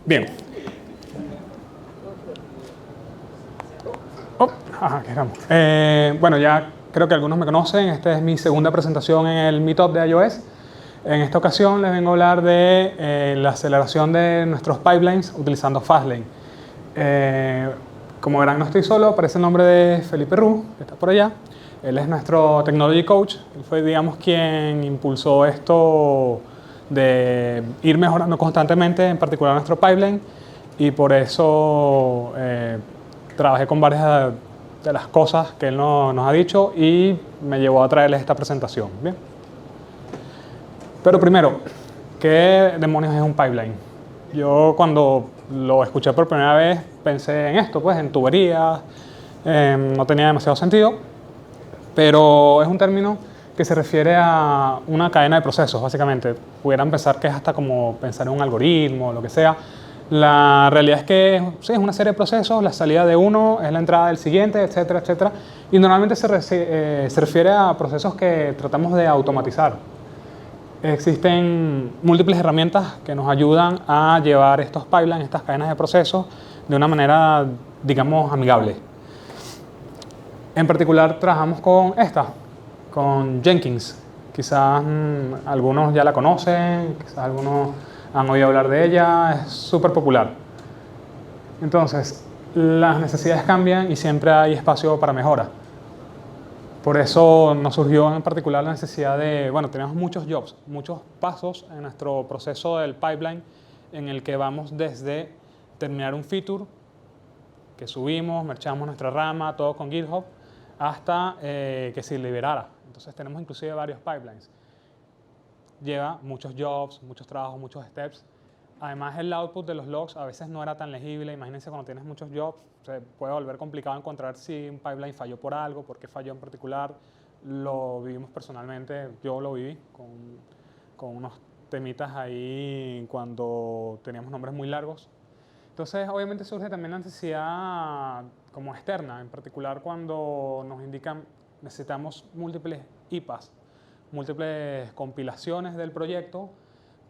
Bien. Oh, ajá, aquí estamos. Bueno, ya creo que algunos me conocen. Esta es mi segunda presentación en el Meetup de iOS. En esta ocasión les vengo a hablar de la aceleración de nuestros pipelines utilizando Fastlane. Como verán, no estoy solo, aparece el nombre de Felipe Ru, que está por allá. Él es nuestro Technology Coach. Él fue, digamos, quien impulsó esto de ir mejorando constantemente, en particular nuestro pipeline. Y por eso trabajé con varias de las cosas que él nos ha dicho y me llevó a traerles esta presentación. Bien. Pero primero, ¿qué demonios es un pipeline? Yo cuando lo escuché por primera vez pensé en esto, pues en tuberías, no tenía demasiado sentido, pero es un término que se refiere a una cadena de procesos, básicamente. Pudieran pensar que es hasta como pensar en un algoritmo o lo que sea. La realidad es que sí, es una serie de procesos, la salida de uno es la entrada del siguiente, etcétera, etcétera. Y normalmente se refiere a procesos que tratamos de automatizar. Existen múltiples herramientas que nos ayudan a llevar estos pipelines, estas cadenas de procesos, de una manera, digamos, amigable. En particular trabajamos con esta, con Jenkins. Quizás algunos ya la conocen, quizás algunos han oído hablar de ella, es súper popular. Entonces, las necesidades cambian y siempre hay espacio para mejora. Por eso nos surgió en particular la necesidad de, bueno, tenemos muchos jobs, muchos pasos en nuestro proceso del pipeline en el que vamos desde terminar un feature que subimos, merchamos nuestra rama, todo con GitHub, hasta que se liberara. Entonces tenemos inclusive varios pipelines. Lleva muchos jobs, muchos trabajos, muchos steps. Además, el output de los logs a veces no era tan legible. Imagínense cuando tienes muchos jobs, se puede volver complicado encontrar si un pipeline falló por algo, por qué falló en particular. Lo vivimos personalmente, yo lo viví con unos temitas ahí cuando teníamos nombres muy largos. Entonces, obviamente surge también la necesidad como externa, en particular cuando nos indican necesitamos múltiples IPAs, múltiples compilaciones del proyecto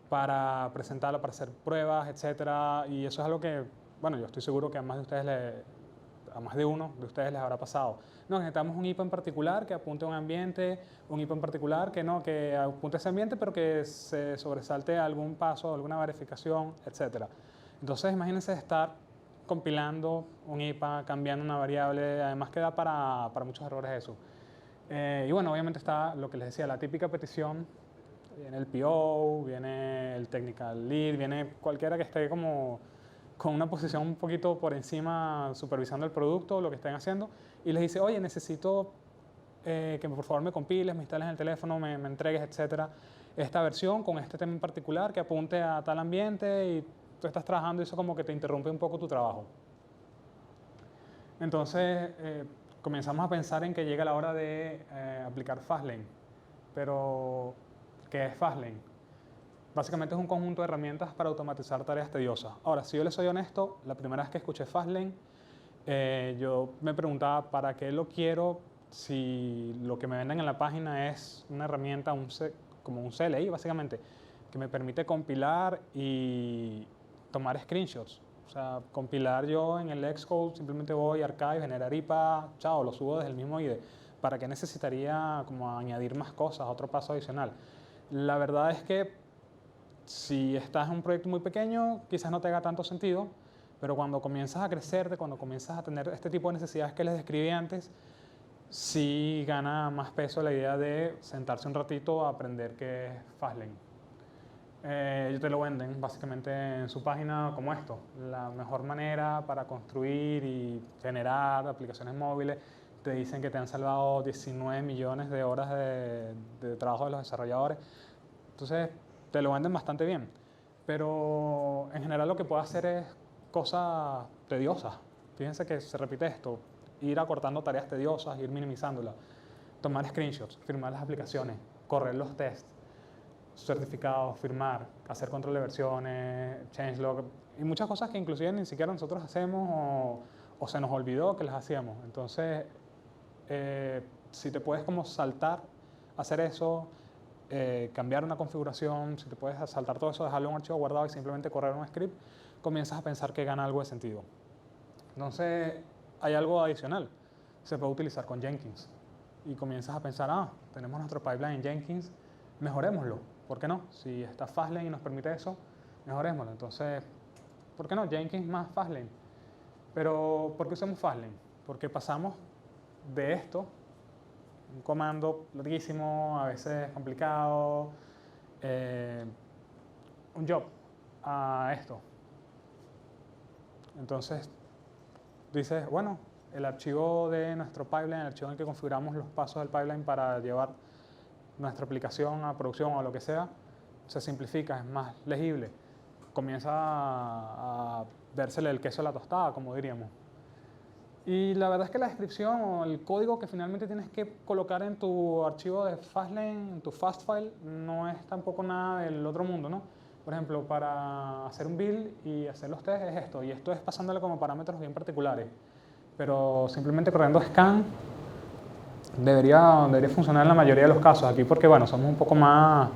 para presentarlo, para hacer pruebas, etcétera. Y eso es algo que, bueno, yo estoy seguro que a más de uno de ustedes les habrá pasado. No, necesitamos un IPA en particular que apunte a un ambiente, un IPA en particular que apunte a ese ambiente, pero que se sobresalte algún paso, alguna verificación, etcétera. Entonces, imagínense estar compilando un IPA, cambiando una variable, además que da para muchos errores eso. Y bueno, obviamente está lo que les decía, la típica petición. Viene el PO, viene el Technical Lead, viene cualquiera que esté como con una posición un poquito por encima supervisando el producto, lo que estén haciendo, y les dice, oye, necesito que por favor me compiles, me instales en el teléfono, me entregues, etcétera, esta versión con este tema en particular que apunte a tal ambiente y tú estás trabajando y eso como que te interrumpe un poco tu trabajo. Entonces comenzamos a pensar en que llega la hora de aplicar Fastlane, pero ¿qué es Fastlane? Básicamente es un conjunto de herramientas para automatizar tareas tediosas. Ahora, si yo les soy honesto, la primera vez que escuché Fastlane, yo me preguntaba para qué lo quiero si lo que me venden en la página es una herramienta, como un CLI básicamente, que me permite compilar y tomar screenshots. O sea, compilar yo en el Xcode, simplemente voy a Archive, generar IPA, chao, lo subo desde el mismo IDE. ¿Para qué necesitaría como añadir más cosas, otro paso adicional? La verdad es que si estás en un proyecto muy pequeño, quizás no te haga tanto sentido, pero cuando comienzas a crecerte, cuando comienzas a tener este tipo de necesidades que les describí antes, sí gana más peso la idea de sentarse un ratito a aprender qué es Fastlane. Ellos te lo venden básicamente en su página como esto, la mejor manera para construir y generar aplicaciones móviles. Te dicen que te han salvado 19 millones de horas de trabajo de los desarrolladores. Entonces, te lo venden bastante bien. Pero en general lo que puede hacer es cosas tediosas. Fíjense que se repite esto, ir acortando tareas tediosas, ir minimizándolas, tomar screenshots, firmar las aplicaciones, correr los tests, certificados, firmar, hacer control de versiones, changelog, y muchas cosas que inclusive ni siquiera nosotros hacemos o se nos olvidó que las hacíamos. Entonces, si te puedes como saltar, hacer eso, cambiar una configuración, si te puedes saltar todo eso, dejarlo en un archivo guardado y simplemente correr un script, comienzas a pensar que gana algo de sentido. Entonces, hay algo adicional. Se puede utilizar con Jenkins. Y comienzas a pensar, tenemos nuestro pipeline en Jenkins, mejorémoslo. ¿Por qué no? Si está Fastlane y nos permite eso, mejorémoslo. Entonces, ¿por qué no? Jenkins más Fastlane. Pero, ¿por qué usamos Fastlane? Porque pasamos de esto, un comando larguísimo, a veces complicado, un job, a esto. Entonces, dices, bueno, el archivo de nuestro pipeline, el archivo en el que configuramos los pasos del pipeline para llevar nuestra aplicación a producción o a lo que sea, se simplifica, es más legible. Comienza a vérsele el queso a la tostada, como diríamos. Y la verdad es que la descripción o el código que finalmente tienes que colocar en tu archivo de Fastlane, en tu Fastfile, no es tampoco nada del otro mundo, ¿no? Por ejemplo, para hacer un build y hacer los tests es esto, y esto es pasándole como parámetros bien particulares. Pero simplemente corriendo scan debería funcionar en la mayoría de los casos aquí porque, bueno, somos un poco más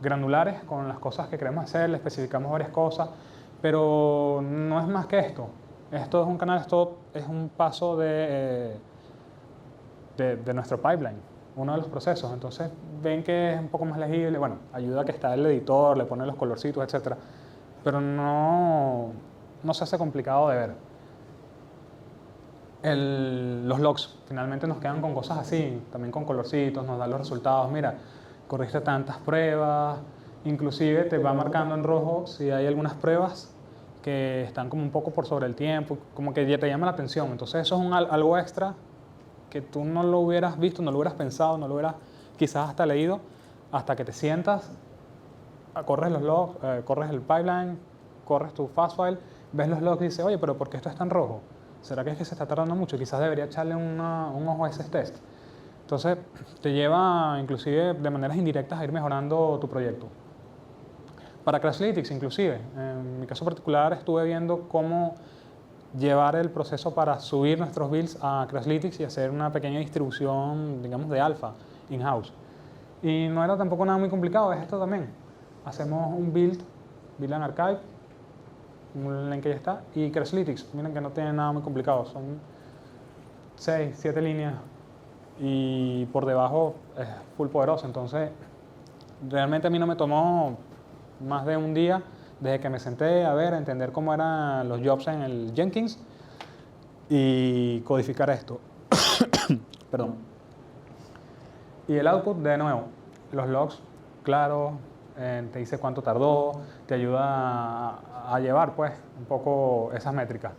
granulares con las cosas que queremos hacer, le especificamos varias cosas, pero no es más que esto. Esto es un canal, esto es un paso de nuestro pipeline, uno de los procesos. Entonces ven que es un poco más legible, bueno, ayuda a que está el editor, le pone los colorcitos, etc. Pero no se hace complicado de ver. Los logs finalmente nos quedan con cosas así, también con colorcitos, nos dan los resultados, mira, corriste tantas pruebas, inclusive te va marcando en rojo si hay algunas pruebas que están como un poco por sobre el tiempo, como que ya te llama la atención. Entonces eso es algo extra que tú no lo hubieras visto, no lo hubieras pensado, no lo hubieras quizás hasta leído, hasta que te sientas, corres los logs, corres el pipeline, corres tu Fastfile, ves los logs y dices, oye, pero ¿por qué esto está en rojo? ¿Será que es que se está tardando mucho? Quizás debería echarle un ojo a ese test. Entonces, te lleva inclusive de maneras indirectas a ir mejorando tu proyecto. Para Crashlytics, inclusive, en mi caso particular estuve viendo cómo llevar el proceso para subir nuestros builds a Crashlytics y hacer una pequeña distribución, digamos, de alfa in-house. Y no era tampoco nada muy complicado, es esto también. Hacemos un build en archive, un link que ya está, y Crashlytics, miren que no tiene nada muy complicado, son 6, 7 líneas y por debajo es full poderoso. Entonces realmente a mí no me tomó más de un día desde que me senté a ver, a entender cómo eran los jobs en el Jenkins y codificar esto. Perdón. Y el output, de nuevo, los logs claros, te dice cuánto tardó, te ayuda a llevar pues un poco esas métricas.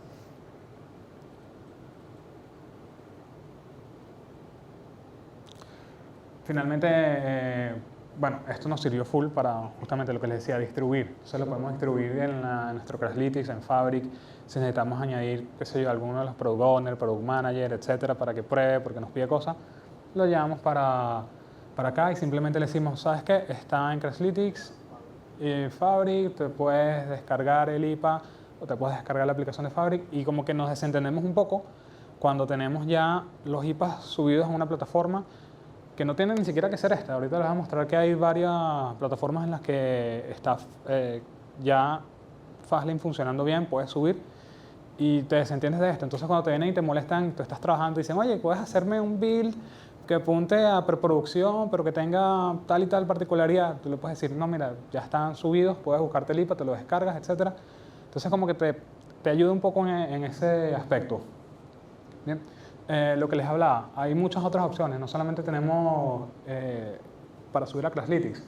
Finalmente, bueno, esto nos sirvió full para justamente lo que les decía, distribuir. Entonces lo podemos distribuir en nuestro Crashlytics, en Fabric. Si necesitamos añadir, qué sé yo, alguno de los Product Owner, Product Manager, etcétera, para que pruebe, porque nos pide cosas, lo llevamos para acá y simplemente le decimos, ¿sabes qué? Está en Crashlytics, Fabric, te puedes descargar el IPA o te puedes descargar la aplicación de Fabric y como que nos desentendemos un poco cuando tenemos ya los IPAs subidos a una plataforma que no tiene ni siquiera que ser esta. Ahorita les voy a mostrar que hay varias plataformas en las que está ya Fastlane funcionando bien, puedes subir y te desentiendes de esto. Entonces cuando te vienen y te molestan, tú estás trabajando y dicen, oye, ¿puedes hacerme un build que apunte a preproducción, pero que tenga tal y tal particularidad? Tú le puedes decir, no, mira, ya están subidos, puedes buscarte el IPA, te lo descargas, etc. Entonces como que te ayuda un poco en ese aspecto. Bien. Lo que les hablaba, hay muchas otras opciones, no solamente tenemos para subir a Crashlytics,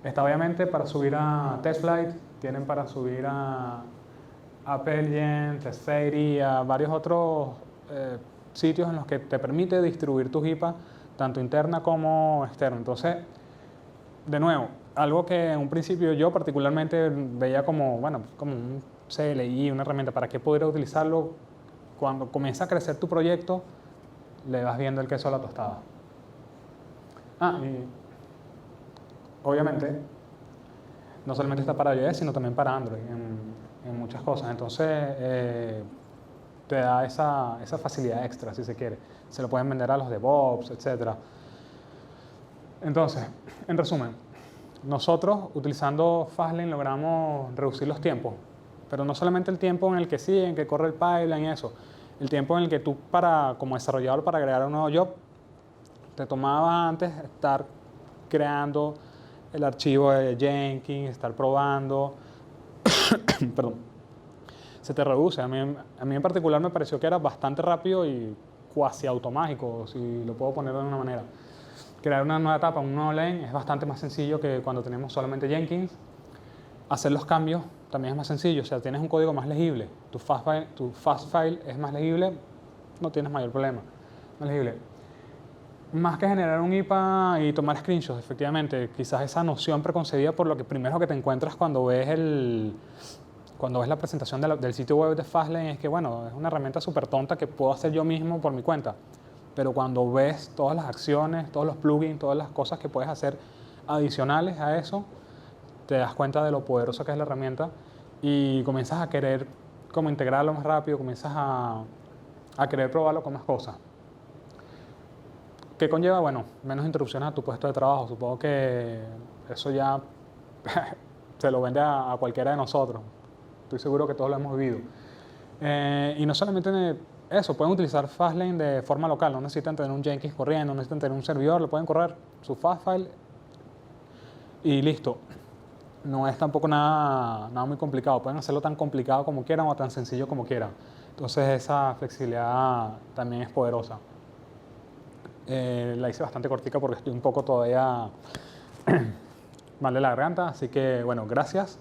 está obviamente para subir a TestFlight, tienen para subir a Applegate, TestFairy, a varios otros sitios en los que te permite distribuir tus IPA, tanto interna como externa. Entonces, de nuevo, algo que en un principio yo particularmente veía como, bueno, como un CLI, una herramienta, ¿para qué poder utilizarlo? Cuando comienza a crecer tu proyecto, le vas viendo el queso a la tostada. Y obviamente, no solamente está para iOS, sino también para Android, en muchas cosas. Entonces, te da esa facilidad extra, si se quiere. Se lo pueden vender a los DevOps, etc. Entonces, en resumen, nosotros utilizando Fastlane logramos reducir los tiempos, pero no solamente el tiempo en el que sí, en que corre el pipeline y eso, el tiempo en el que tú como desarrollador para agregar un nuevo job, te tomaba antes estar creando el archivo de Jenkins, estar probando, perdón, se te reduce. A mí en particular me pareció que era bastante rápido y cuasi automático, si lo puedo poner de una manera. Crear una nueva etapa, un nuevo lane, es bastante más sencillo que cuando tenemos solamente Jenkins. Hacer los cambios también es más sencillo, o sea, tienes un código más legible, tu fast file es más legible, no tienes mayor problema, más legible. Más que generar un IPA y tomar screenshots, efectivamente, quizás esa noción preconcebida por lo que primero que te encuentras cuando ves la presentación del sitio web de Fastlane es que, bueno, es una herramienta súper tonta que puedo hacer yo mismo por mi cuenta. Pero cuando ves todas las acciones, todos los plugins, todas las cosas que puedes hacer adicionales a eso, te das cuenta de lo poderosa que es la herramienta y comienzas a querer como integrarlo más rápido, comienzas a querer probarlo con más cosas. ¿Qué conlleva? Bueno, menos interrupciones a tu puesto de trabajo. Supongo que eso ya se lo vende a cualquiera de nosotros. Estoy seguro que todos lo hemos vivido. Y no solamente eso, pueden utilizar Fastlane de forma local. No necesitan tener un Jenkins corriendo, no necesitan tener un servidor, lo pueden correr su Fastfile y listo. No es tampoco nada muy complicado. Pueden hacerlo tan complicado como quieran o tan sencillo como quieran. Entonces esa flexibilidad también es poderosa. La hice bastante cortica porque estoy un poco todavía mal de la garganta, así que bueno, gracias.